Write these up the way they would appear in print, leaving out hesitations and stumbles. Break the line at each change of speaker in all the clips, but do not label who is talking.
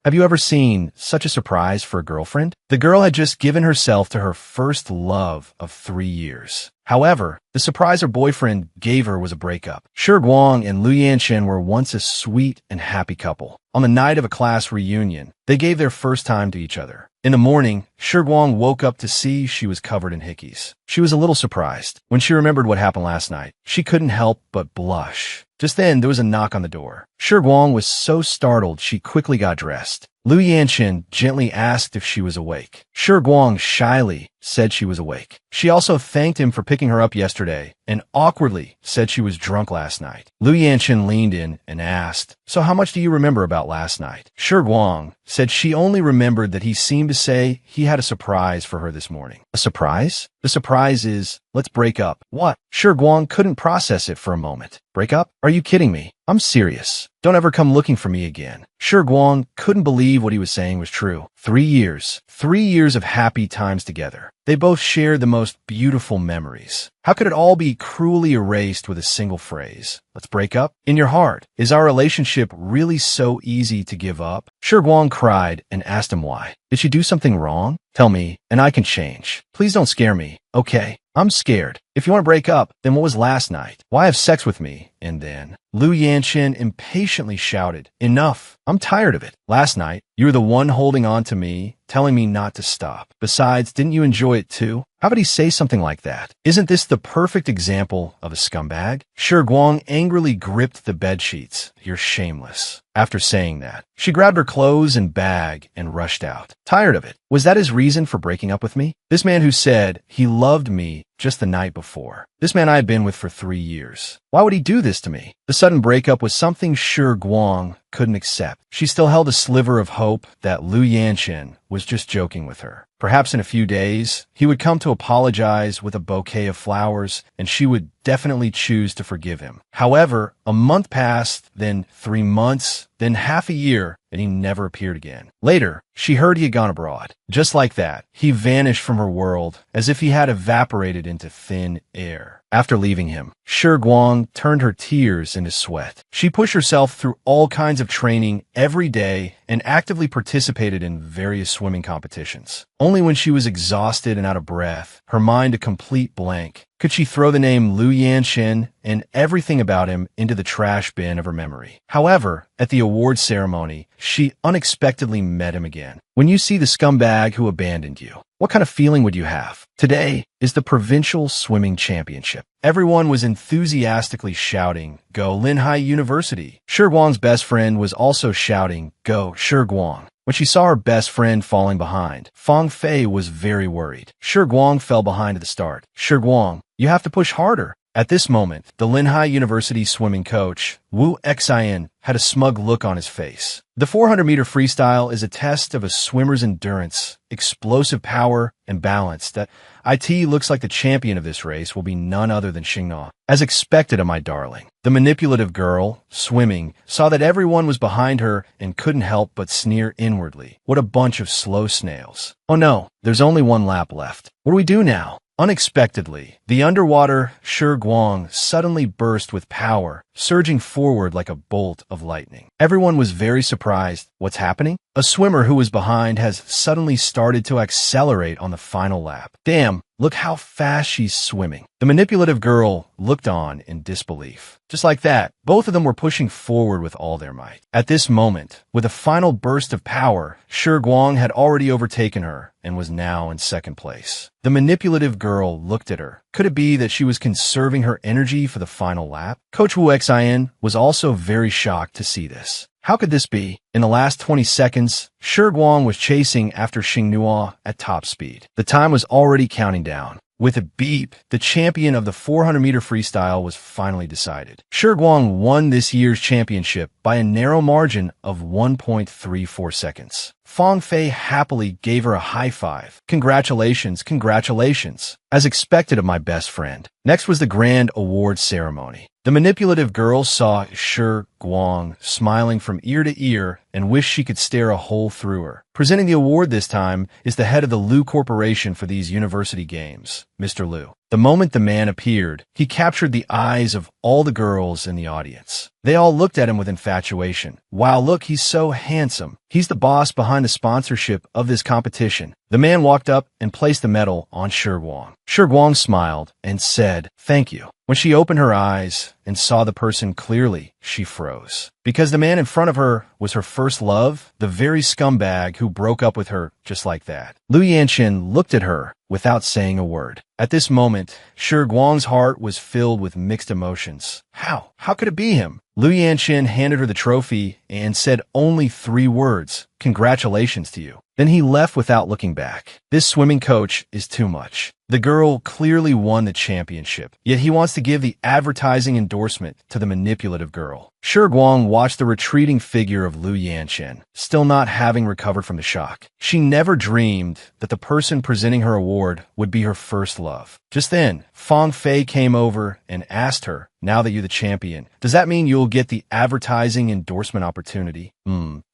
Have you ever seen such a surprise for a girlfriend? The girl had just given herself to her first love of 3 years. However, the surprise her boyfriend gave her was a breakup. Shi Guang and Liu Yanchen were once a sweet and happy couple. On the night of a class reunion, they gave their first time to each other. In the morning, Shi Guang woke up to see she was covered in hickeys. She was a little surprised. When she remembered what happened last night, she couldn't help but blush. Just then, there was a knock on the door. Shi Guang was so startled she quickly got dressed. Liu Yanchen gently asked if she was awake. Shi Guang shyly said she was awake. She also thanked him for picking her up yesterday and awkwardly said she was drunk last night. Liu Yanchen leaned in and asked, "So how much do you remember about last night?" Shi Guang said she only remembered that he seemed to say he had a surprise for her this morning. A surprise? The surprise is, let's break up. What? Shi Guang couldn't process it for a moment. Break up? Are you kidding me? I'm serious. Don't ever come looking for me again. Shi Guang couldn't believe what he was saying was true. 3 years. 3 years of happy times together. They both shared the most beautiful memories. How could it all be cruelly erased with a single phrase? Let's break up? In your heart, is our relationship really so easy to give up? Shi Guang cried and asked him why. Did she do something wrong? Tell me, and I can change. Please don't scare me. Okay, I'm scared. If you want to break up, then what was last night? Why have sex with me? And then Liu Yanchen impatiently shouted, "Enough. I'm tired of it. Last night, you were the one holding on to me, telling me not to stop. Besides, didn't you enjoy it too? How could he say something like that? Isn't this the perfect example of a scumbag?" Shi Guang angrily gripped the bedsheets. "You're shameless." After saying that, she grabbed her clothes and bag and rushed out. Tired of it. Was that his reason for breaking up with me? This man who said he loved me just the night before. This man I had been with for 3 years. Why would he do this to me? The sudden breakup was something Shi Guang couldn't accept. She still held a sliver of hope that Liu Yanchen was just joking with her. Perhaps in a few days, he would come to apologize with a bouquet of flowers, and she would definitely choose to forgive him. However, a month passed, then 3 months, then half a year, and he never appeared again. Later, she heard he had gone abroad. Just like that, he vanished from her world as if he had evaporated into thin air. After leaving him, Shi Guang turned her tears into sweat. She pushed herself through all kinds of training every day and actively participated in various swimming competitions. Only when she was exhausted and out of breath, her mind a complete blank, could she throw the name Liu Yanchen and everything about him into the trash bin of her memory. However, at the award ceremony, she unexpectedly met him again. When you see the scumbag who abandoned you, what kind of feeling would you have? Today is the Provincial Swimming Championship. Everyone was enthusiastically shouting, "Go Linhai University." Shi Guang's best friend was also shouting, "Go Shi Guang." When she saw her best friend falling behind, Fang Fei was very worried. Shi Guang fell behind at the start. "Shi Guang, you have to push harder." At this moment, the Linhai University swimming coach, Wu Xian, had a smug look on his face. The 400-meter freestyle is a test of a swimmer's endurance, explosive power, and balance. That IT looks like the champion of this race will be none other than Xingna. As expected of my darling, the manipulative girl, swimming, saw that everyone was behind her and couldn't help but sneer inwardly. What a bunch of slow snails. Oh no, there's only one lap left. What do we do now? Unexpectedly, the underwater Shi Guang suddenly burst with power, surging forward like a bolt of lightning. Everyone was very surprised. What's happening? A swimmer who was behind has suddenly started to accelerate on the final lap. Damn, look how fast she's swimming. The manipulative girl looked on in disbelief. Just like that, both of them were pushing forward with all their might. At this moment, with a final burst of power, Shi Guang had already overtaken her and was now in second place. The manipulative girl looked at her. Could it be that she was conserving her energy for the final lap? Coach Wu Xian was also very shocked to see this. How could this be? In the last 20 seconds, Shi Guang was chasing after Xingnua at top speed. The time was already counting down. With a beep, the champion of the 400-meter freestyle was finally decided. Shi Guang won this year's championship by a narrow margin of 1.34 seconds. Fang Fei happily gave her a high five. Congratulations, congratulations. As expected of my best friend. Next was the grand award ceremony. The manipulative girl saw Shi Guang smiling from ear to ear and wished she could stare a hole through her. Presenting the award this time is the head of the Liu Corporation for these university games, Mr. Liu. The moment the man appeared, he captured the eyes of all the girls in the audience. They all looked at him with infatuation. Wow, look, he's so handsome. He's the boss behind the sponsorship of this competition. The man walked up and placed the medal on Shi Guang. Shi Guang smiled and said, "Thank you." When she opened her eyes and saw the person clearly, she froze. Because the man in front of her was her first love, the very scumbag who broke up with her just like that. Lu Yanqin looked at her without saying a word. At this moment, Shi Guang's heart was filled with mixed emotions. How? How could it be him? Lu Yanqin handed her the trophy and said only 3 words, "Congratulations to you." Then he left without looking back. This swimming coach is too much. The girl clearly won the championship, yet he wants to give the advertising endorsement to the manipulative girl. Shi Guang watched the retreating figure of Lu Yanqin, still not having recovered from the shock. She never dreamed that the person presenting her award would be her first love. Just then, Fang Fei came over and asked her, "Now that you're the champion, does that mean you'll get the advertising endorsement opportunity?"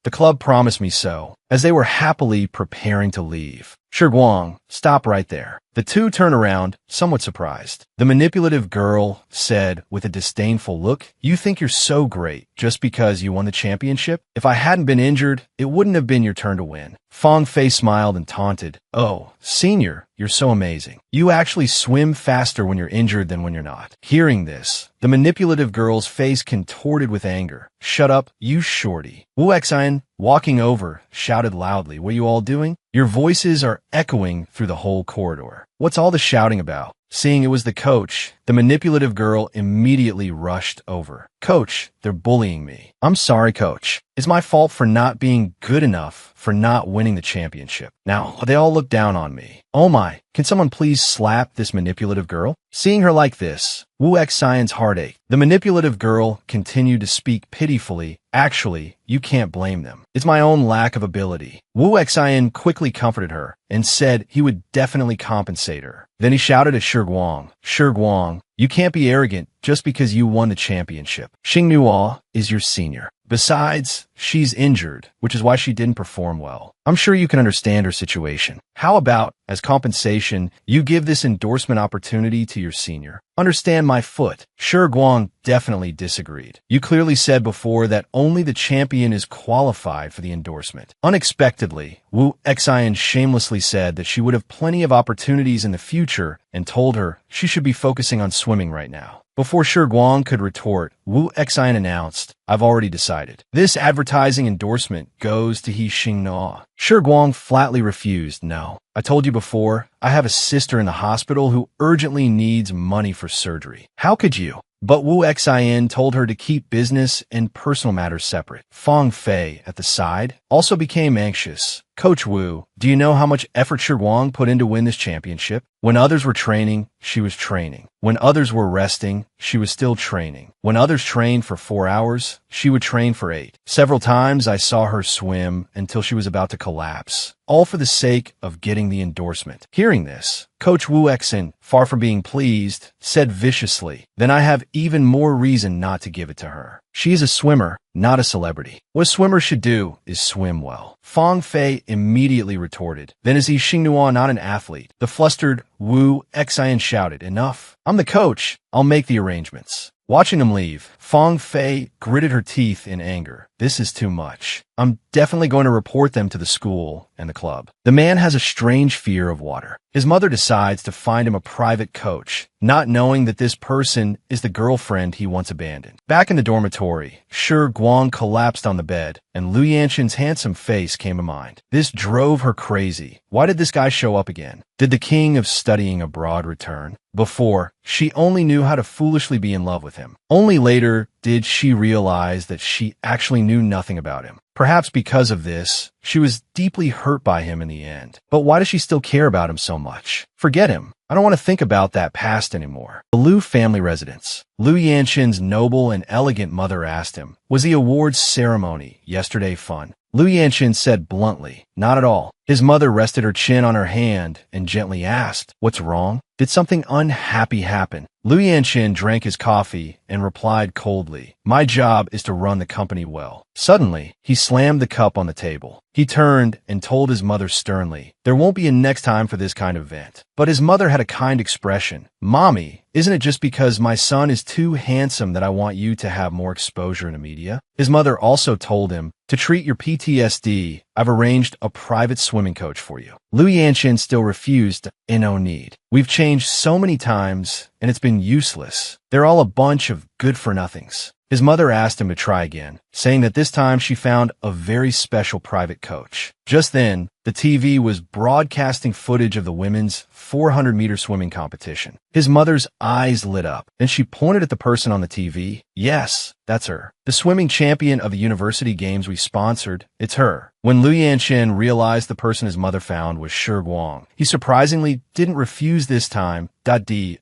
The club promised me so, as they were happily preparing to leave. Shi Guang, stop right there. The two turned around, somewhat surprised. The manipulative girl said with a disdainful look, "You think you're so great just because you won the championship? If I hadn't been injured, it wouldn't have been your turn to win." Fang Fei smiled and taunted, "Oh, senior, you're so amazing. You actually swim faster when you're injured than when you're not." Hearing this, the manipulative girl's face contorted with anger. "Shut up, you shorty." Wu Xian, walking over, shouted loudly, "What are you all doing? Your voices are echoing through the whole corridor. What's all the shouting about?" Seeing it was the coach, the manipulative girl immediately rushed over. "Coach, they're bullying me." "I'm sorry, coach. It's my fault for not being good enough, for not winning the championship. Now, they all look down on me. Oh my, can someone please slap this manipulative girl?" Seeing her like this, Wu Xian's heart ached. The manipulative girl continued to speak pitifully. "Actually, you can't blame them. It's my own lack of ability." Wu Xian quickly comforted her and said he would definitely compensate her. Then he shouted at Shi Guang, "Shi Guang, you can't be arrogant just because you won the championship. Xing Nuo is your senior. Besides, she's injured, which is why she didn't perform well. I'm sure you can understand her situation. How about, as compensation, you give this endorsement opportunity to your senior? Understand my foot." Shi Guang definitely disagreed. "You clearly said before that only the champion is qualified for the endorsement." Unexpectedly, Wu Xian shamelessly said that she would have plenty of opportunities in the future and told her she should be focusing on swimming right now. Before Shi Guang could retort, Wu Xian announced, "I've already decided. This advertising endorsement goes to He Xingnuo." Shi Guang flatly refused. "No. I told you before, I have a sister in the hospital who urgently needs money for surgery. How could you?" But Wu Xian told her to keep business and personal matters separate. Fang Fei, at the side, also became anxious. "Coach Wu, do you know how much effort Shi Guang put in to win this championship? When others were training, she was training. When others were resting, she was still training. When others trained for 4 hours, she would train for 8. Several times I saw her swim until she was about to collapse, all for the sake of getting the endorsement." Hearing this, Coach Wu Xian, far from being pleased, said viciously, "Then I have even more reason not to give it to her. She is a swimmer, not a celebrity. What a swimmer should do is swim well." Fang Fei immediately retorted, "Then is He Xingnuo not an athlete?" The flustered Wu Xian shouted, "Enough. I'm the coach. I'll make the arrangements." Watching him leave, Fang Fei gritted her teeth in anger. "This is too much. I'm definitely going to report them to the school and the club." The man has a strange fear of water. His mother decides to find him a private coach, not knowing that this person is the girlfriend he once abandoned. Back in the dormitory, Shi Guang collapsed on the bed, and Lu Yanqin's handsome face came to mind. This drove her crazy. Why did this guy show up again? Did the king of studying abroad return? Before, she only knew how to foolishly be in love with him. Only later did she realize that she actually knew nothing about him. Perhaps because of this, she was deeply hurt by him in the end. But why does she still care about him so much? Forget him. I don't want to think about that past anymore. The Lu family residence. Lu Yanqin's noble and elegant mother asked him, "Was the awards ceremony yesterday fun?" Lu Yanqin said bluntly, "Not at all. His mother rested her chin on her hand and gently asked, "What's wrong? Did something unhappy happen?" Liu Yanqin drank his coffee and replied coldly, "My job is to run the company well." Suddenly, he slammed the cup on the table. He turned and told his mother sternly, "There won't be a next time for this kind of event." But his mother had a kind expression. "Mommy, isn't it just because my son is too handsome that I want you to have more exposure in the media?" His mother also told him, "To treat your PTSD, I've arranged a private swimming coach for you." Liu Yanqin still refused, "No need. We've changed so many times, and it's been useless. They're all a bunch of good-for-nothings." His mother asked him to try again, saying that this time she found a very special private coach. Just then, the TV was broadcasting footage of the women's 400-meter swimming competition. His mother's eyes lit up, and she pointed at the person on the TV. "Yes, that's her. The swimming champion of the university games we sponsored. It's her." When Liu Yanqin realized the person his mother found was Shi Guang, he surprisingly didn't refuse this time.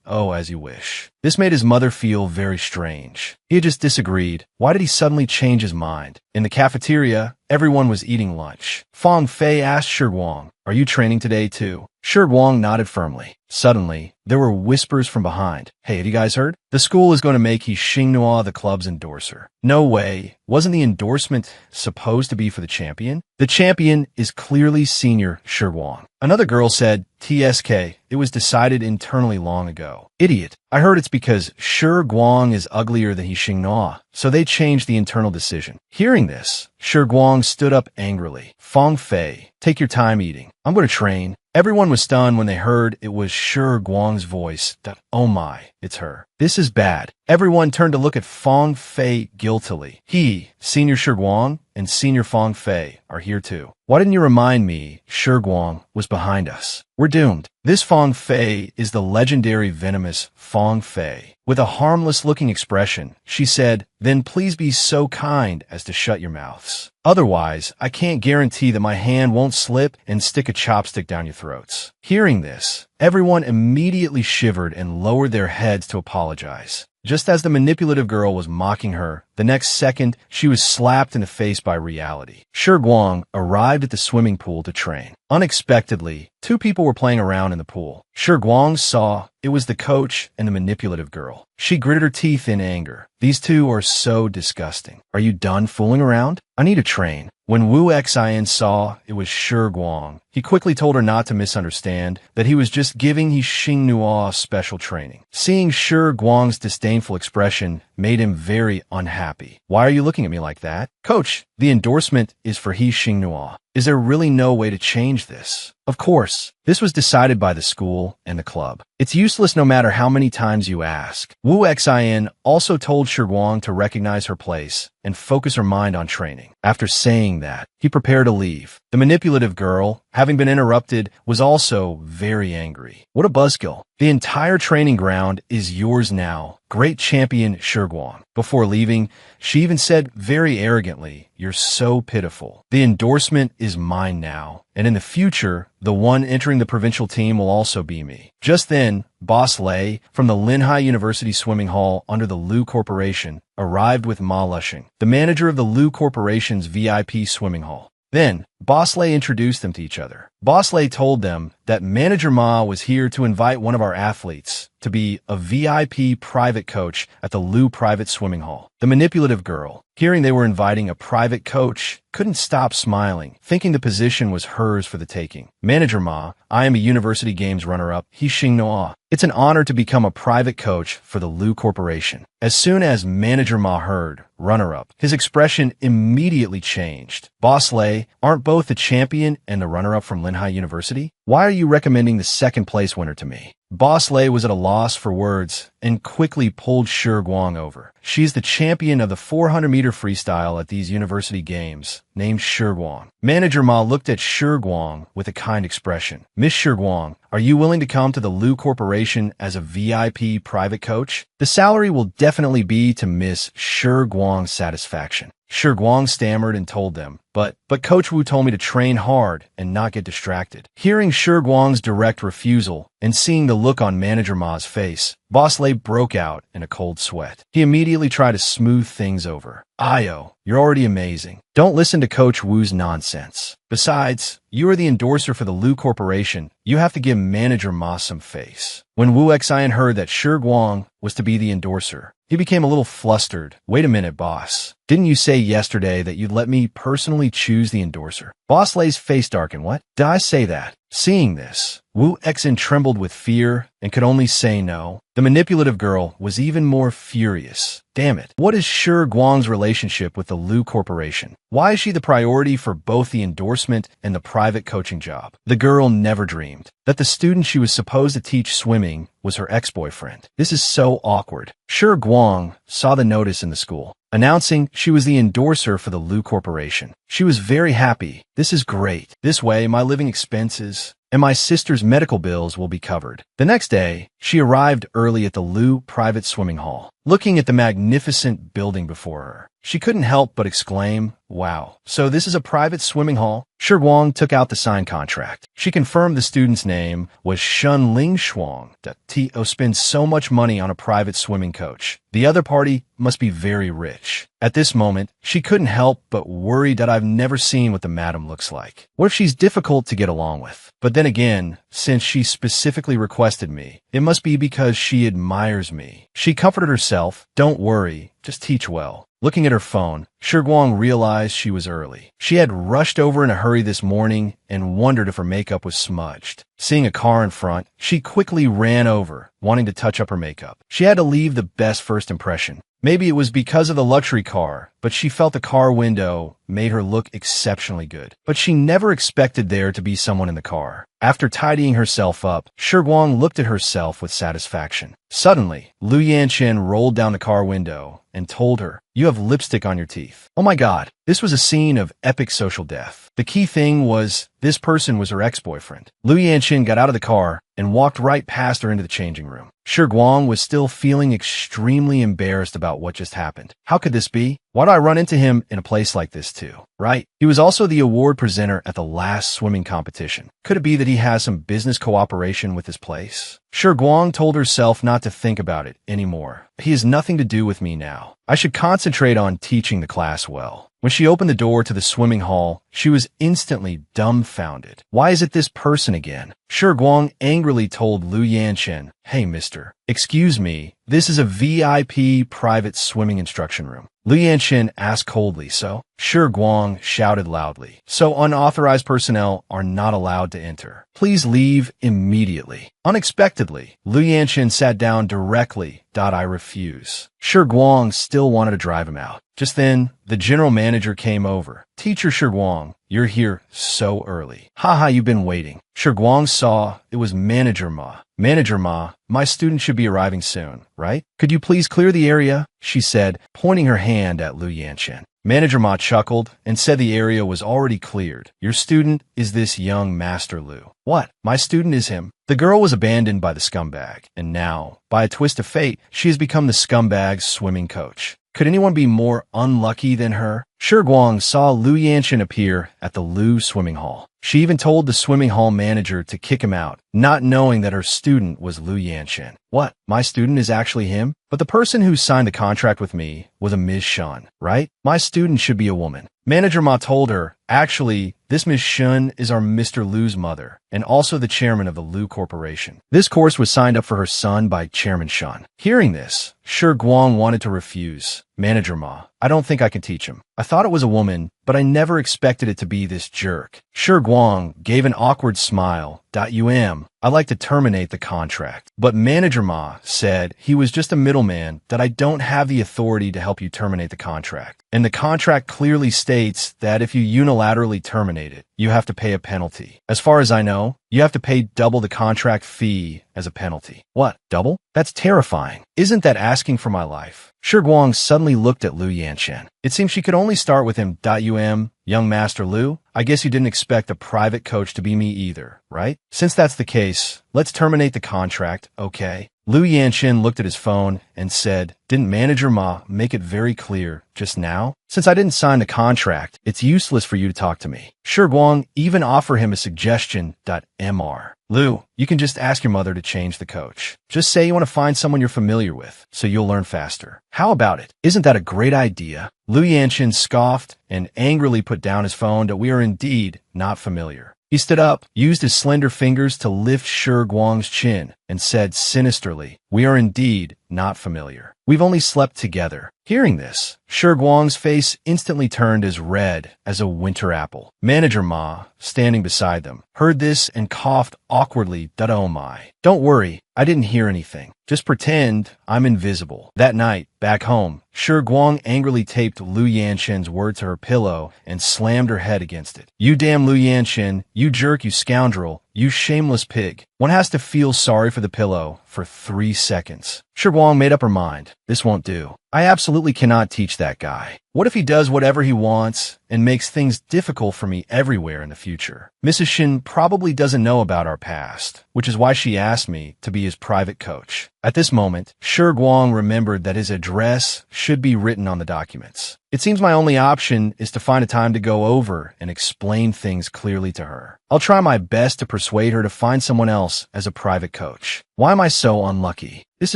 "Oh, as you wish." This made his mother feel very strange. He had just disagreed. Why did he suddenly change his mind? In the cafeteria, everyone was eating lunch. Fang Fei asked Shi Guang, "Are you training today too?" Shi Guang nodded firmly. Suddenly, there were whispers from behind. "Hey, have you guys heard? The school is going to make He Xinghua the club's endorser." "No way. Wasn't the endorsement supposed to be for the champion?" "The champion is clearly senior Shi Guang." Another girl said, "TSK, it was decided internally long ago." "Idiot. I heard it's because Shi Guang is uglier than He Xinghua, so they changed the internal decision." Hearing this, Shi Guang stood up angrily. "Fang Fei, take your time eating. I'm going to train." Everyone was stunned when they heard it was Shi Guang's voice. "Oh my, it's her. This is bad." Everyone turned to look at Fang Fei guiltily. "He, Senior Shi Guang, and Senior Fang Fei are here too. Why didn't you remind me Shi Guang was behind us? We're doomed." This Fang Fei is the legendary venomous Fang Fei. With a harmless-looking expression, she said, "Then please be so kind as to shut your mouths. Otherwise, I can't guarantee that my hand won't slip and stick a chopstick down your throats." Hearing this, everyone immediately shivered and lowered their heads to apologize. Just as the manipulative girl was mocking her, the next second, she was slapped in the face by reality. Shi Guang arrived at the swimming pool to train. Unexpectedly, two people were playing around in the pool. Shi Guang saw it was the coach and the manipulative girl. She gritted her teeth in anger. "These two are so disgusting. Are you done fooling around? I need to train." When Wu Xin saw it was Shi Guang, he quickly told her not to misunderstand, that he was just giving He Xinghua special training. Seeing Shi Guang's disdainful expression made him very unhappy. "Why are you looking at me like that?" "Coach, the endorsement is for He Xinghua. Is there really no way to change this?" Of course, this was decided by the school and the club. It's useless no matter how many times you ask. Wu Xin also told Shi Guang to recognize her place and focus her mind on training. After saying that, he prepared to leave. The manipulative girl, having been interrupted, was also very angry. "What a buzzkill. The entire training ground is yours now, great champion Shi Guang." Before leaving, she even said very arrogantly, "You're so pitiful. The endorsement is mine now, and in the future, the one entering the provincial team will also be me." Just then, Boss Lei, from the Linhai University swimming hall under the Liu Corporation, arrived with Ma Lushing, the manager of the Liu Corporation's VIP swimming hall. Then, Boss Lei introduced them to each other. Boss Lei told them that Manager Ma was here to invite one of our athletes to be a VIP private coach at the Liu private swimming hall. The manipulative girl, hearing they were inviting a private coach, couldn't stop smiling, thinking the position was hers for the taking. "Manager Ma, I am a University Games runner-up, He Xinghua. It's an honor to become a private coach for the Liu Corporation." As soon as Manager Ma heard runner-up, his expression immediately changed. "Boss Lei, aren't both the champion and the runner-up from Linhai University? Why are you recommending the second-place winner to me?" Boss Lei was at a loss for words and quickly pulled Shi Guang over. "She's the champion of the 400-meter freestyle at these university games, named Shi Guang." Manager Ma looked at Shi Guang with a kind expression. "Miss Shi Guang, are you willing to come to the Liu Corporation as a VIP private coach? The salary will definitely be to Miss Shi Guang's satisfaction." Shi Guang stammered and told them, but Coach Wu told me to train hard and not get distracted. Hearing Shi Guang's direct refusal and seeing the look on Manager Ma's face, Boss Lei broke out in a cold sweat. He immediately tried to smooth things over. Io, you're already amazing. Don't listen to Coach Wu's nonsense. Besides, you are the endorser for the Lu Corporation. You have to give Manager Ma some face. When Wu Xian heard that Shi Guang was to be the endorser, he became a little flustered. Wait a minute, boss. Didn't you say yesterday that you'd let me personally choose the endorser? Boss Lei's face darkened. What? Did I say that? Seeing this, Wu Xian trembled with fear and could only say no. The manipulative girl was even more furious. Damn it. What is Shi Guang's relationship with the Lu Corporation? Why is she the priority for both the endorsement and the private coaching job? The girl never dreamed that the student she was supposed to teach swimming was her ex-boyfriend. This is so awkward. Shi Guang saw the notice in the school, announcing she was the endorser for the Lu Corporation. She was very happy. This is great. This way, my living expenses and my sister's medical bills will be covered. The next day, she arrived early at the Lu private swimming hall. Looking at the magnificent building before her, she couldn't help but exclaim, wow. So this is a private swimming hall? Shi Guang took out the signed contract. She confirmed the student's name was Shun Ling Shuang. To spend so much money on a private swimming coach. The other party must be very rich. At this moment, she couldn't help but worry that I've never seen what the madam looks like. What if she's difficult to get along with? But then again, since she specifically requested me, it must be because she admires me. She comforted herself, don't worry, just teach well. Looking at her phone, Shi Guang realized she was early. She had rushed over in a hurry this morning and wondered if her makeup was smudged. Seeing a car in front, she quickly ran over, wanting to touch up her makeup. She had to leave the best first impression. Maybe it was because of the luxury car, but she felt the car window made her look exceptionally good. But she never expected there to be someone in the car. After tidying herself up, Shi Guang looked at herself with satisfaction. Suddenly, Lu Yanchen rolled down the car window and told her, you have lipstick on your teeth. Oh my God, this was a scene of epic social death. The key thing was, this person was her ex-boyfriend. Lu Yanchen got out of the car and walked right past her into the changing room. Shi Guang was still feeling extremely embarrassed about what just happened. How could this be? Why do I run into him in a place like this too? Right? He was also the award presenter at the last swimming competition. Could it be that he has some business cooperation with his place? Shi Guang told herself not to think about it anymore. He has nothing to do with me now. I should concentrate on teaching the class well. When she opened the door to the swimming hall, she was instantly dumbfounded. Why is it this person again? Shi Guang angrily told Lu Yanchen, hey mister, excuse me, this is a VIP private swimming instruction room. Lu Yanchen asked coldly, so? Shi Guang shouted loudly, so unauthorized personnel are not allowed to enter. Please leave immediately. Unexpectedly, Lu Yanchen sat down directly. I refuse. Shi Guang still wanted to drive him out. Just then, the general manager came over. Teacher Shi Guang, you're here so early. Haha, you've been waiting. Shi Guang saw it was Manager Ma. Manager Ma, my student should be arriving soon, right? Could you please clear the area? She said, pointing her hand at Lu Yanchen. Manager Ma chuckled and said the area was already cleared. Your student is this young Master Lu. What? My student is him. The girl was abandoned by the scumbag, and now, by a twist of fate, she has become the scumbag's swimming coach. Could anyone be more unlucky than her? Shi Guang saw Lu Yanchen appear at the Lu swimming hall. She even told the swimming hall manager to kick him out, not knowing that her student was Lu Yanchen. What? My student is actually him? But the person who signed the contract with me was a Ms. Shun, right? My student should be a woman. Manager Ma told her, actually, this Ms. Shun is our Mr. Lu's mother, and also the chairman of the Lu Corporation. This course was signed up for her son by Chairman Shun. Hearing this, Shi Guang wanted to refuse. Manager Ma, I don't think I can teach him. I thought it was a woman, but I never expected it to be this jerk. Shi Guang gave an awkward smile. I'd like to terminate the contract. But Manager Ma said he was just a middleman, that I don't have the authority to help you terminate the contract. And the contract clearly states that if you unilaterally terminate it, you have to pay a penalty. As far as I know, you have to pay double the contract fee as a penalty. What? Double? That's terrifying. Isn't that asking for my life? Shi Guang suddenly looked at Lu Yanchen. It seems she could only start with him. Young Master Lu, I guess you didn't expect a private coach to be me either, right? Since that's the case, let's terminate the contract, okay? Liu Yanqin looked at his phone and said, "Didn't Manager Ma make it very clear just now? Since I didn't sign the contract, it's useless for you to talk to me." Shi Guang even offered him a suggestion. Mr. Liu, you can just ask your mother to change the coach. Just say you want to find someone you're familiar with, so you'll learn faster. How about it? Isn't that a great idea? Liu Yanqin scoffed and angrily put down his phone. "We are indeed not familiar." He stood up, used his slender fingers to lift Shi Guang's chin, and said sinisterly, "We are indeed not familiar. We've only slept together." Hearing this, Shi Guang's face instantly turned as red as a winter apple. Manager Ma, standing beside them, heard this and coughed awkwardly. "Oh my. Don't worry, I didn't hear anything. Just pretend I'm invisible." That night, back home, Shi Guang angrily taped Liu Yanqin's word to her pillow and slammed her head against it. "You damn Liu Yanqin, you jerk, you scoundrel, you shameless pig." One has to feel sorry for the pillow for 3 seconds. Shi Guang made up her mind. This won't do. I absolutely cannot teach that guy. What if he does whatever he wants and makes things difficult for me everywhere in the future? Mrs. Shin probably doesn't know about our past, which is why she asked me to be his private coach. At this moment, Shi Guang remembered that his address should be written on the documents. It seems my only option is to find a time to go over and explain things clearly to her. I'll try my best to persuade her to find someone else as a private coach. Why am I so unlucky? This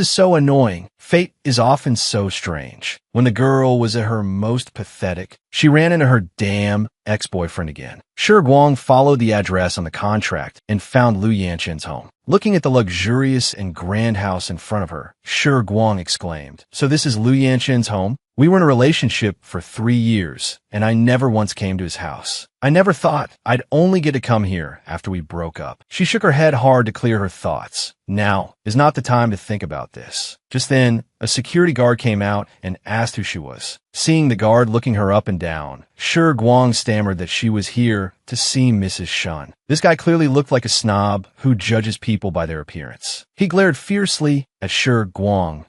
is so annoying. Fate is often so strange. When the girl was at her most pathetic, she ran into her damn ex-boyfriend again. Shi Guang followed the address on the contract and found Liu Yanqin's home. Looking at the luxurious and grand house in front of her, Shi Guang exclaimed, "So this is Liu Yanqin's home? We were in a relationship for 3 years, and I never once came to his house. I never thought I'd only get to come here after we broke up." She shook her head hard to clear her thoughts. Now is not the time to think about this. Just then, a security guard came out and asked who she was. Seeing the guard looking her up and down, Shi Guang stammered that she was here to see Mrs. Shun. This guy clearly looked like a snob who judges people by their appearance. He glared fiercely at Shi Guang.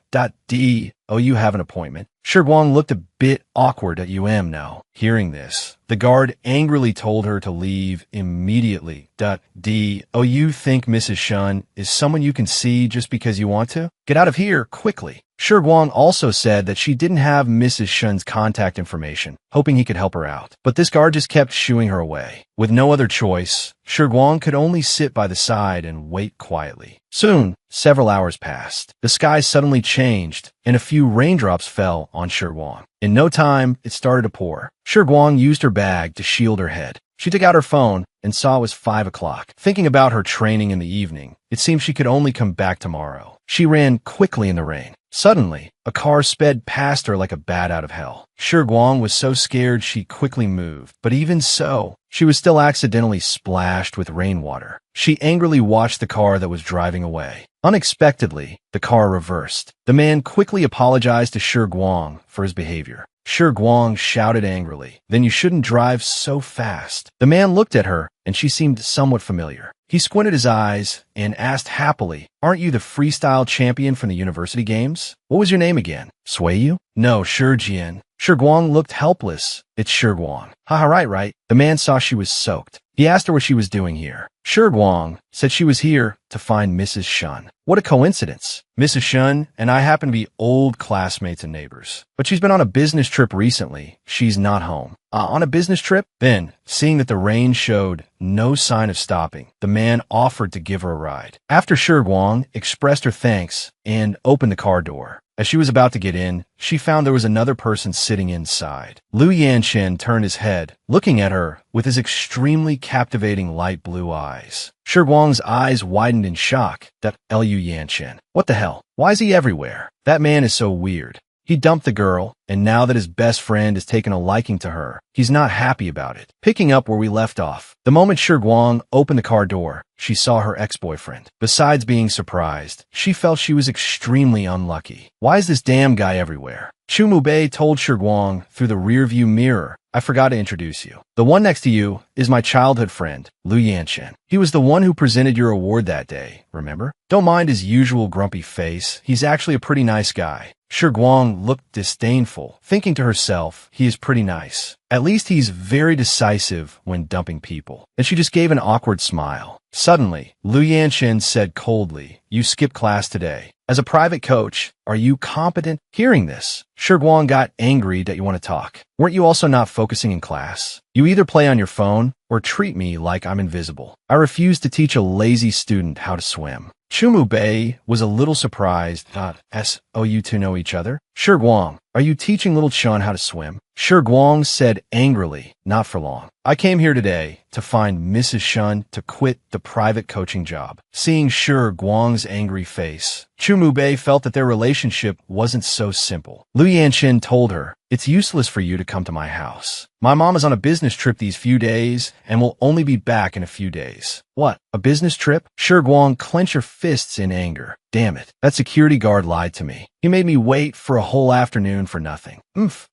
"Oh, you have an appointment?" Shi Guang looked a bit awkward at now. Hearing this, the guard angrily told her to leave immediately. "Oh, you think Mrs. Shun is someone you can see just because you want to? Get out of here, quickly." Shi Guang also said that she didn't have Mrs. Shun's contact information, hoping he could help her out. But this guard just kept shooing her away. With no other choice, Shi Guang could only sit by the side and wait quietly. Soon, several hours passed. The sky suddenly changed, and a few raindrops fell on Shi Guang. In no time, it started to pour. Shi Guang used her bag to shield her head. She took out her phone and saw it was 5 o'clock. Thinking about her training in the evening, it seemed she could only come back tomorrow. She ran quickly in the rain. Suddenly, a car sped past her like a bat out of hell. Shi Guang was so scared she quickly moved, but even so, she was still accidentally splashed with rainwater. She angrily watched the car that was driving away. Unexpectedly, the car reversed. The man quickly apologized to Shi Guang for his behavior. Shi Guang shouted angrily, "Then you shouldn't drive so fast." The man looked at her, and she seemed somewhat familiar. He squinted his eyes and asked happily, "Aren't you the freestyle champion from the university games? What was your name again? Suiyu?" "No, Shi Jian." Shi Guang looked helpless. "It's Shi Guang." "Haha, right. The man saw she was soaked. He asked her what she was doing here. Shi Guang said she was here to find Mrs. Shun. What a coincidence. Mrs. Shun and I happen to be old classmates and neighbors. But she's been on a business trip recently. She's not home." On a business trip? Then, seeing that the rain showed no sign of stopping, the man offered to give her a ride. After Shi Guang expressed her thanks and opened the car door. As she was about to get in, she found there was another person sitting inside. Liu Yanqin turned his head, looking at her with his extremely captivating light blue eyes. Shi Guang's eyes widened in shock. Liu Yanqin. What the hell? Why is he everywhere? That man is so weird. He dumped the girl, and now that his best friend has taken a liking to her, he's not happy about it. Picking up where we left off, the moment Shi Guang opened the car door, she saw her ex-boyfriend. Besides being surprised, she felt she was extremely unlucky. Why is this damn guy everywhere? Chu Mubei told Shi Guang through the rearview mirror, "I forgot to introduce you. The one next to you is my childhood friend, Liu Yanqin. He was the one who presented your award that day, remember? Don't mind his usual grumpy face. He's actually a pretty nice guy." Shi Guang looked disdainful, thinking to herself, he is pretty nice. At least he's very decisive when dumping people. And she just gave an awkward smile. Suddenly, Liu Yanqin said coldly, "You skipped class today. As a private coach, are you competent? Hearing this, Shi Guang got angry that you want to talk. Weren't you also not focusing in class? You either play on your phone or treat me like I'm invisible. I refuse to teach a lazy student how to swim. Chumu Bei was a little surprised. So you two know each other? Shi Guang, are you teaching little Chun how to swim? Shi Guang said angrily, not for long. I came here today to find Mrs. Shun to quit the private coaching job. Seeing Shi Guang's angry face, Chumu Bei felt that their relationship wasn't so simple. Lu Yanqin told her, it's useless for you to come to my house. My mom is on a business trip these few days and will only be back in a few days. What? A business trip? Shi Guang clenched her fists in anger. Damn it. That security guard lied to me. He made me wait for a whole afternoon for nothing.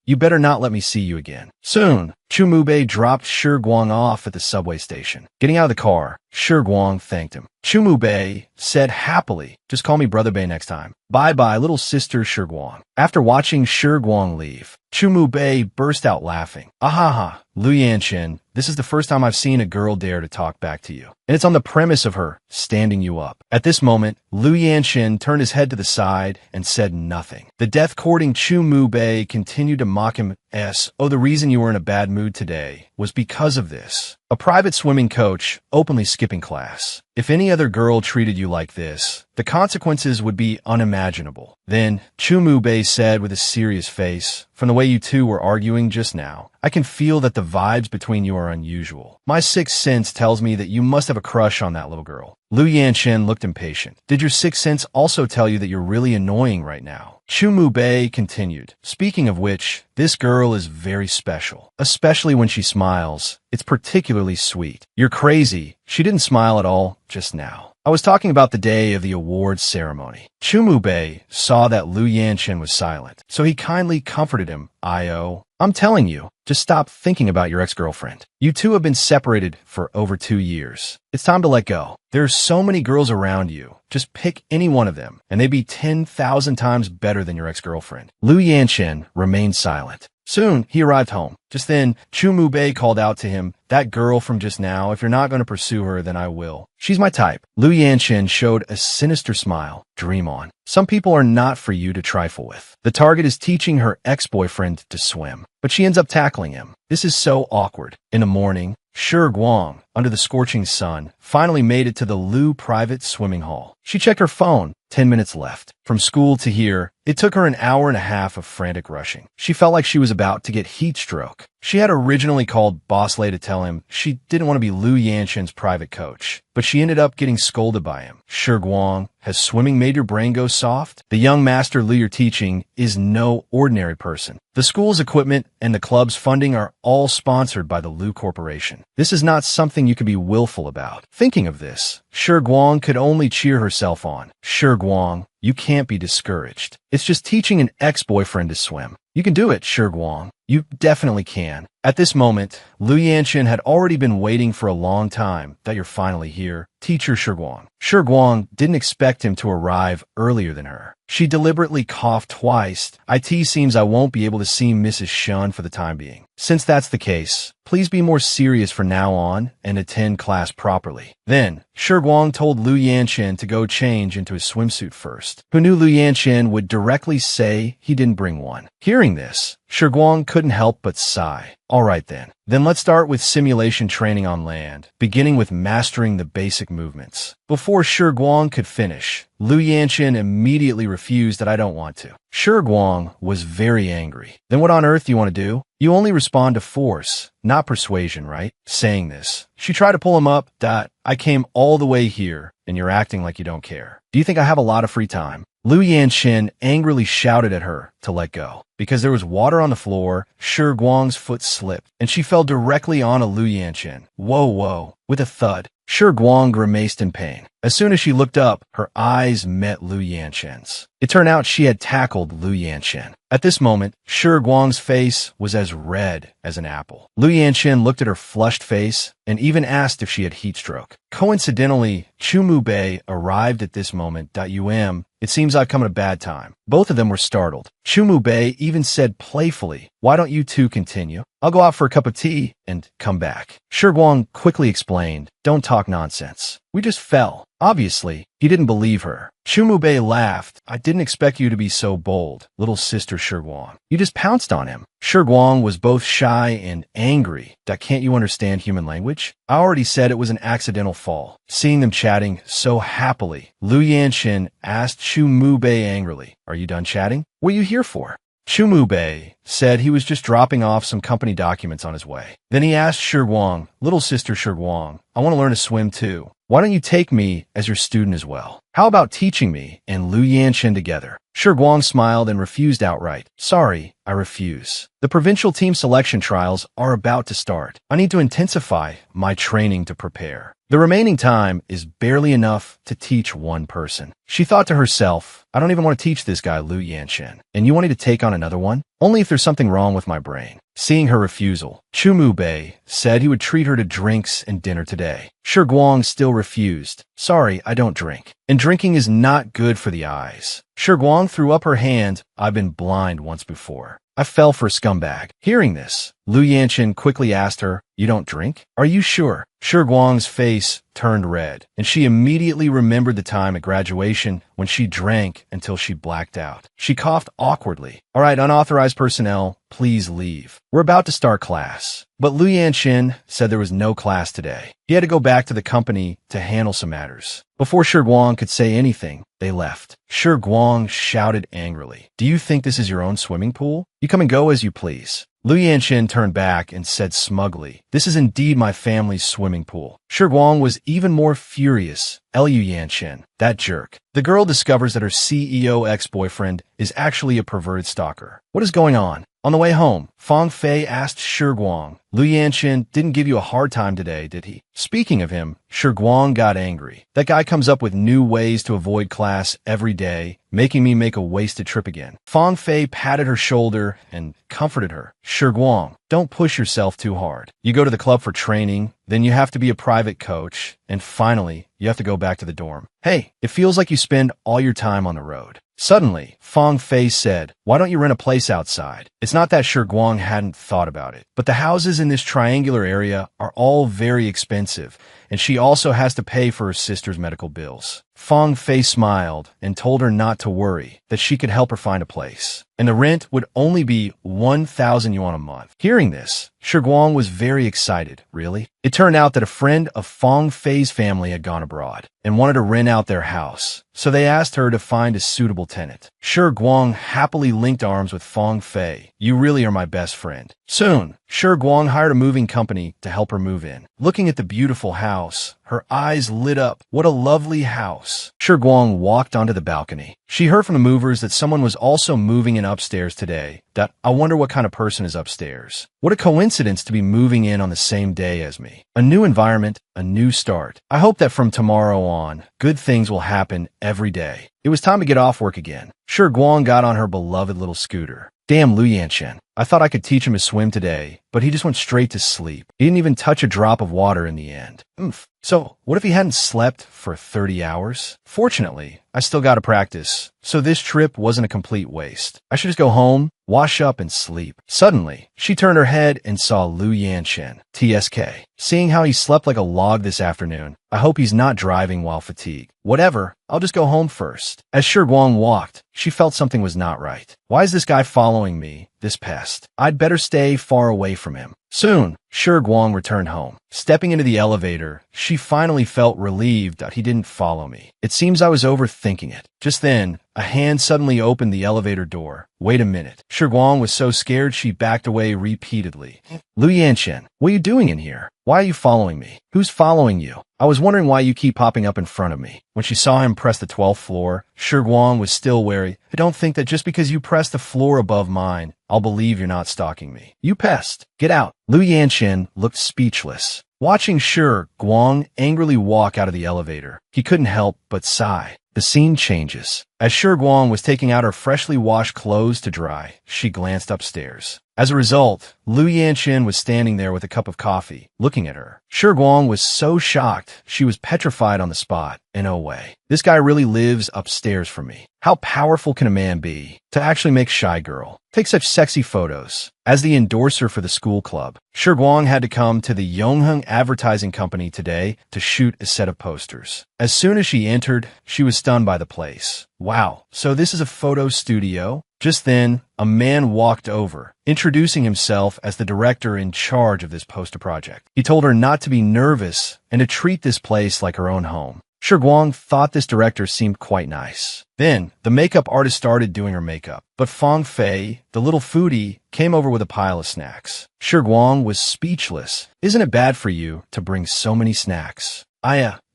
You better not let me see you again. Soon, Chumu Bei dropped Shi Guang off at the subway station. Getting out of the car, Shi Guang thanked him. Chumu Bei said happily, just call me Brother Bei next time. Bye-bye, little sister Shi Guang. After watching Shi Guang leave, Chumu Bei burst out laughing. Ahaha, Lu Yanqin, this is the first time I've seen a girl dare to talk back to you. And it's on the premise of her standing you up. At this moment, Lu Yanqin turned his head to the side and said nothing. The death-courting Chumu Bei continued to mock him. The reason you were in a bad mood today was because of this. A private swimming coach openly skipping class. If any other girl treated you like this, the consequences would be unimaginable. Then, Chumu Bei said with a serious face, from the way you two were arguing just now, I can feel that the vibes between you are unusual. My sixth sense tells me that you must have a crush on that little girl. Lu Yanqin looked impatient. Did your sixth sense also tell you that you're really annoying right now? Chumu Bei continued. Speaking of which, this girl is very special. Especially when she smiles. It's particularly sweet. You're crazy. She didn't smile at all just now. I was talking about the day of the awards ceremony. Chumu Bei saw that Lu Yanqin was silent, so he kindly comforted him. I'm telling you, just stop thinking about your ex-girlfriend. You two have been separated for over 2 years. It's time to let go. There are so many girls around you. Just pick any one of them, and they'd be 10,000 times better than your ex-girlfriend. Lu Yanqin remained silent. Soon, he arrived home. Just then, Chumu Bei called out to him, that girl from just now, if you're not going to pursue her, then I will. She's my type. Lu Yanqin showed a sinister smile. Dream on. Some people are not for you to trifle with. The target is teaching her ex-boyfriend to swim, but she ends up tackling him. This is so awkward. In the morning, Shi Guang, under the scorching sun, finally made it to the Lu private swimming hall. She checked her phone. 10 minutes left. From school to here, it took her an hour and a half of frantic rushing. She felt like she was about to get heat stroke. She had originally called Boss Lei to tell him she didn't want to be Lu Yanqin's private coach, but she ended up getting scolded by him. Shi Guang, has swimming made your brain go soft? The young master Lu you're teaching is no ordinary person. The school's equipment and the club's funding are all sponsored by the Lu Corporation. This is not something you could be willful about. Thinking of this, Shi Guang could only cheer herself on. Shi Guang, you can't be discouraged. It's just teaching an ex-boyfriend to swim. You can do it, Shi Guang. You definitely can. At this moment, Lu Yanqin had already been waiting for a long time that you're finally here. Teacher Shi Guang. Shi Guang didn't expect him to arrive earlier than her. She deliberately coughed twice. It seems I won't be able to see Mrs. Shun for the time being. Since that's the case, please be more serious from now on and attend class properly. Then, Shi Guang told Lu Yanqin to go change into his swimsuit first. Who knew Lu Yanqin would directly say he didn't bring one? Hearing this, Shi Guang couldn't help but sigh. All right then. Then let's start with simulation training on land, beginning with mastering the basic movements. Before Shi Guang could finish, Lu Yanqin immediately refused that I don't want to. Shi Guang was very angry. Then what on earth do you want to do? You only respond to force, not persuasion, right? Saying this, she tried to pull him up. I came all the way here, and you're acting like you don't care. Do you think I have a lot of free time? Lu Yanqin angrily shouted at her to let go. Because there was water on the floor, Shi Guang's foot slipped, and she fell directly onto Lu Yanqin. Whoa. With a thud, Shi Guang grimaced in pain. As soon as she looked up, her eyes met Lu Yanqin's. It turned out she had tackled Lu Yanqin. At this moment, Shi Guang's face was as red as an apple. Lu Yanqin looked at her flushed face and even asked if she had heat stroke. Coincidentally, Chumu Bei arrived at this moment. It seems I've come at a bad time. Both of them were startled. Chumu Bei even said playfully, why don't you two continue? I'll go out for a cup of tea and come back. Shi Guang quickly explained, don't talk nonsense. We just fell. Obviously, he didn't believe her. Chumubei laughed. I didn't expect you to be so bold, little sister Shiguang. You just pounced on him. Shiguang was both shy and angry. Can't you understand human language? I already said it was an accidental fall. Seeing them chatting so happily, Lu Yanqin asked Chumubei angrily, Are you done chatting? What are you here for? Chumubei said he was just dropping off some company documents on his way. Then he asked Shiguang, Little sister Shiguang, I want to learn to swim too. Why don't you take me as your student as well? How about teaching me and Lu Yanqin together? Shiguang smiled and refused outright. Sorry, I refuse. The provincial team selection trials are about to start. I need to intensify my training to prepare. The remaining time is barely enough to teach one person. She thought to herself, I don't even want to teach this guy Lu Yanqin. And you want me to take on another one? Only if there's something wrong with my brain. Seeing her refusal, Chumubei said he would treat her to drinks and dinner today. Shiguang still refused. Sorry, I don't drink. And drinking is not good for the eyes. Shiguang threw up her hand. I've been blind once before. I fell for a scumbag. Hearing this, Lu Yanqin quickly asked her, You don't drink? Are you sure? Shiguang's face turned red, and she immediately remembered the time at graduation when she drank until she blacked out. She coughed awkwardly. All right, unauthorized personnel, please leave. We're about to start class. But Lu Yanqin said there was no class today. He had to go back to the company to handle some matters. Before Shiguang could say anything, they left. Shiguang shouted angrily, Do you think this is your own swimming pool? You come and go as you please. Lu Yanqin turned back and said smugly, This is indeed my family's swimming pool. Shiguang was even more furious. Lu Yanqin, that jerk. The girl discovers that her CEO ex-boyfriend is actually a perverted stalker. What is going on? On the way home, Fang Fei asked Shiguang, Lu Yanqin didn't give you a hard time today, did he? Speaking of him, Shiguang got angry. That guy comes up with new ways to avoid class every day, making me make a wasted trip again. Fang Fei patted her shoulder and comforted her. Shiguang, don't push yourself too hard. You go to the club for training, then you have to be a private coach, and finally, you have to go back to the dorm. Hey, it feels like you spend all your time on the road. Suddenly, Fang Fei said, Why don't you rent a place outside? It's not that Shiguang hadn't thought about it, but the houses in this triangular area are all very expensive, and she also has to pay for her sister's medical bills. Fang Fei smiled and told her not to worry, that she could help her find a place. And the rent would only be 1,000 yuan a month. Hearing this, Shiguang was very excited. Really? It turned out that a friend of Fang Fei's family had gone abroad and wanted to rent out their house, so they asked her to find a suitable tenant. Shiguang happily linked arms with Fang Fei. You really are my best friend. Soon, Shiguang hired a moving company to help her move in. Looking at the beautiful house, her eyes lit up. What a lovely house. Shiguang walked onto the balcony. She heard from the movers that someone was also moving in upstairs today. I wonder what kind of person is upstairs. What a coincidence to be moving in on the same day as me. A new environment, a new start. I hope that from tomorrow on, good things will happen every day. It was time to get off work again. Shiguang got on her beloved little scooter. Damn Lu Yanqin. I thought I could teach him to swim today, but he just went straight to sleep. He didn't even touch a drop of water in the end. Oof. So, what if he hadn't slept for 30 hours? Fortunately, I still got to practice, so this trip wasn't a complete waste. I should just go home, wash up, and sleep. Suddenly, she turned her head and saw Lu Yanqin, TSK. Seeing how he slept like a log this afternoon, I hope he's not driving while fatigued. Whatever, I'll just go home first. As Shiguang walked, she felt something was not right. Why is this guy following me, this pest? I'd better stay far away from him. Soon, Shiguang returned home. Stepping into the elevator, she finally felt relieved that he didn't follow me. It seems I was overthinking it. Just then, a hand suddenly opened the elevator door. Wait a minute. Shiguang was so scared she backed away repeatedly. Lu Yanqin, what are you doing in here? Why are you following me? Who's following you? I was wondering why you keep popping up in front of me. When she saw him press the 12th floor, Shiguang was still wary. I don't think that just because you press the floor above mine, I'll believe you're not stalking me. You pest. Get out. Lu Yanqin looked speechless. Watching Shiguang angrily walk out of the elevator, he couldn't help but sigh. The scene changes. As Shiguang was taking out her freshly washed clothes to dry, she glanced upstairs. As a result, Lu Yanqin was standing there with a cup of coffee, looking at her. Shi Guang was so shocked, she was petrified on the spot. No way. This guy really lives upstairs from me. How powerful can a man be to actually make shy girl take such sexy photos? As the endorser for the school club, Shi Guang had to come to the Yongheng Advertising Company today to shoot a set of posters. As soon as she entered, she was stunned by the place. Wow, so this is a photo studio? Just then, a man walked over, introducing himself as the director in charge of this poster project. He told her not to be nervous and to treat this place like her own home. Shi Guang thought this director seemed quite nice. Then, the makeup artist started doing her makeup. But Fang Fei, the little foodie, came over with a pile of snacks. Shi Guang was speechless. Isn't it bad for you to bring so many snacks?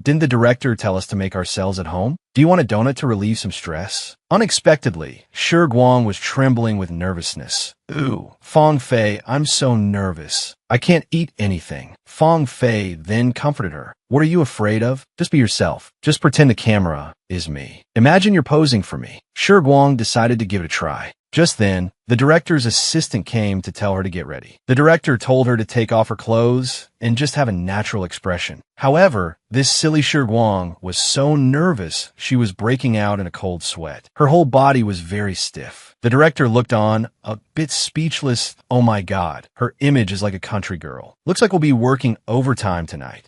Didn't the director tell us to make ourselves at home? Do you want a donut to relieve some stress? Unexpectedly, Shi Guang was trembling with nervousness. Ooh, Fang Fei, I'm so nervous. I can't eat anything. Fang Fei then comforted her. What are you afraid of? Just be yourself. Just pretend the camera is me. Imagine you're posing for me. Shi Guang decided to give it a try. Just then, the director's assistant came to tell her to get ready. The director told her to take off her clothes and just have a natural expression. However, this silly Shi Guang was so nervous she was breaking out in a cold sweat. Her whole body was very stiff. The director looked on, a bit speechless. Oh my God, her image is like a country girl. Looks like we'll be working overtime tonight.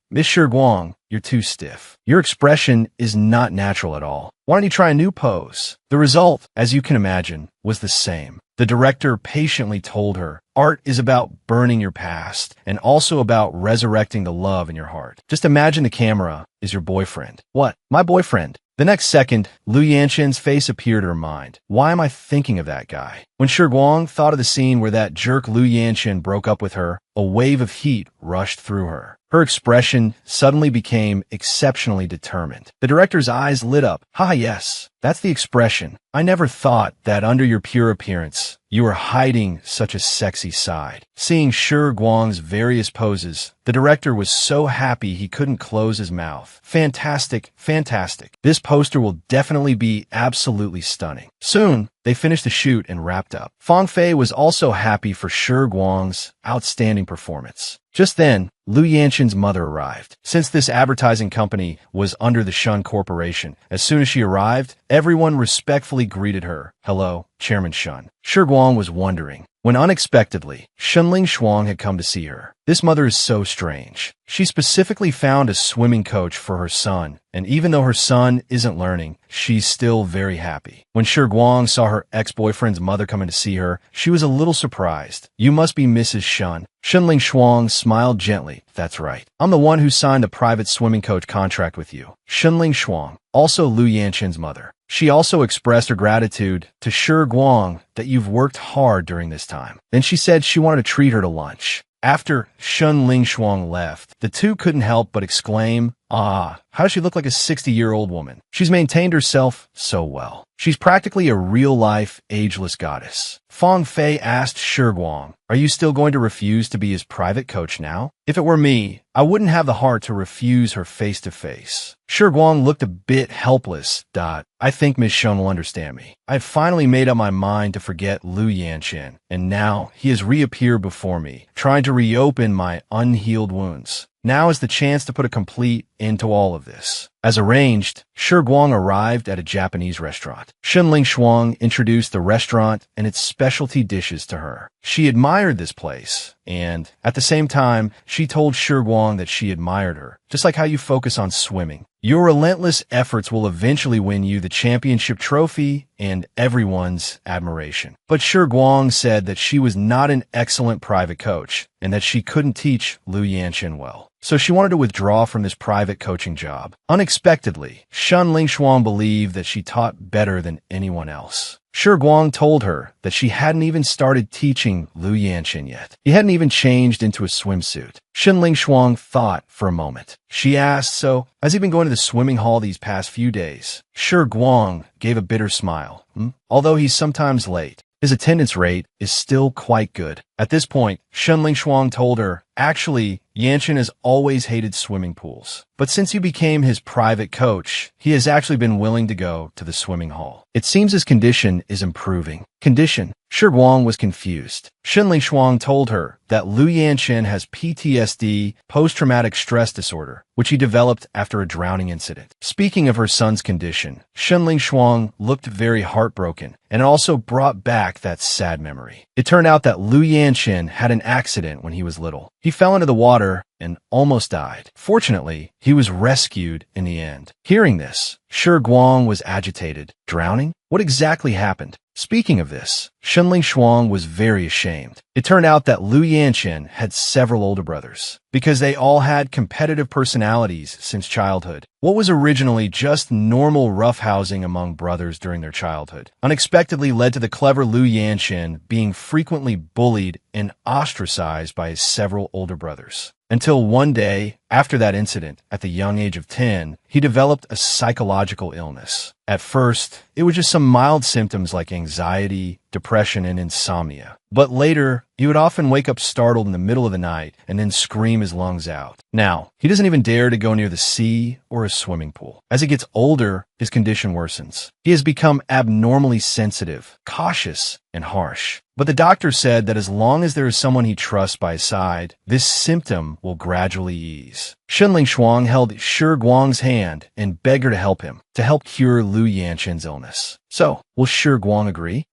Miss Shi Guang, you're too stiff. Your expression is not natural at all. Why don't you try a new pose? The result, as you can imagine, was the same. The director patiently told her, art is about burning your past and also about resurrecting the love in your heart. Just imagine the camera is your boyfriend. What? My boyfriend? The next second, Lu Yanqin's face appeared in her mind. Why am I thinking of that guy? When Shi Guang thought of the scene where that jerk Lu Yanqin broke up with her, a wave of heat rushed through her. Her expression suddenly became exceptionally determined. The director's eyes lit up. Yes, that's the expression. I never thought that under your pure appearance, you were hiding such a sexy side. Seeing Shi Guang's various poses, the director was so happy he couldn't close his mouth. Fantastic, fantastic. This poster will definitely be absolutely stunning. Soon, they finished the shoot and wrapped up. Fang Fei was also happy for Shi Guang's outstanding performance. Just then, Lu Yanqin's mother arrived. Since this advertising company was under the Shun Corporation, as soon as she arrived, everyone respectfully greeted her. Hello, Chairman Shun. Shi Guang was wondering when unexpectedly, Shenling Shuang had come to see her. This mother is so strange. She specifically found a swimming coach for her son, and even though her son isn't learning, she's still very happy. When Shi Guang saw her ex-boyfriend's mother coming to see her, she was a little surprised. You must be Mrs. Shun. Shenling Shuang smiled gently. That's right. I'm the one who signed a private swimming coach contract with you. Shenling Shuang, also Lu Yanqin's mother. She also expressed her gratitude to Shi Guang that you've worked hard during this time. Then she said she wanted to treat her to lunch. After Shun Ling Shuang left, the two couldn't help but exclaim, how does she look like a 60-year-old woman? She's maintained herself so well. She's practically a real-life, ageless goddess. Fang Fei asked Shi Guang, are you still going to refuse to be his private coach now? If it were me, I wouldn't have the heart to refuse her face-to-face. Shi Guang looked a bit helpless. I think Miss Shun will understand me. I've finally made up my mind to forget Lu Yanqin, and now he has reappeared before me, trying to reopen my unhealed wounds. Now is the chance to put a complete end to all of this. As arranged, Shi Guang arrived at a Japanese restaurant. Shenling Shuang introduced the restaurant and its specialty dishes to her. She admired this place, and at the same time, she told Shi Guang that she admired her, just like how you focus on swimming. Your relentless efforts will eventually win you the championship trophy and everyone's admiration. But Shi Guang said that she was not an excellent private coach and that she couldn't teach Lu Yanqin well. So she wanted to withdraw from this private coaching job. Unexpectedly, Shun Ling Shuang believed that she taught better than anyone else. Shi Guang told her that she hadn't even started teaching Lu Yanqin yet. He hadn't even changed into a swimsuit. Shenling Shuang thought for a moment. She asked, so, has he been going to the swimming hall these past few days? Shi Guang gave a bitter smile. Although he's sometimes late, his attendance rate is still quite good. At this point, Shenling Shuang told her, actually, Yanshin has always hated swimming pools. But since you became his private coach, he has actually been willing to go to the swimming hall. It seems his condition is improving. Condition. Shi Guang was confused. Shenli Shuang told her that Lu Yanqin has PTSD, post-traumatic stress disorder, which he developed after a drowning incident. Speaking of her son's condition, Shenli Shuang looked very heartbroken and also brought back that sad memory. It turned out that Lu Yanqin had an accident when he was little. He fell into the water and almost died. Fortunately, he was rescued in the end. Hearing this, Shi Guang was agitated. Drowning? What exactly happened? Speaking of this, Shenli Shuang was very ashamed. It turned out that Lu Yanqin had several older brothers, because they all had competitive personalities since childhood. What was originally just normal roughhousing among brothers during their childhood unexpectedly led to the clever Lu Yanqin being frequently bullied and ostracized by his several older brothers. Until one day, after that incident, at the young age of 10, he developed a psychological illness. At first, it was just some mild symptoms like anxiety, depression, and insomnia. But later, he would often wake up startled in the middle of the night and then scream his lungs out. Now, he doesn't even dare to go near the sea or a swimming pool. As he gets older, his condition worsens. He has become abnormally sensitive, cautious, and harsh. But the doctor said that as long as there is someone he trusts by his side, this symptom will gradually ease. Shenli Shuang held Shi Guang's hand and begged her to help cure Lu Yanqin's illness. So, will Shi Guang agree?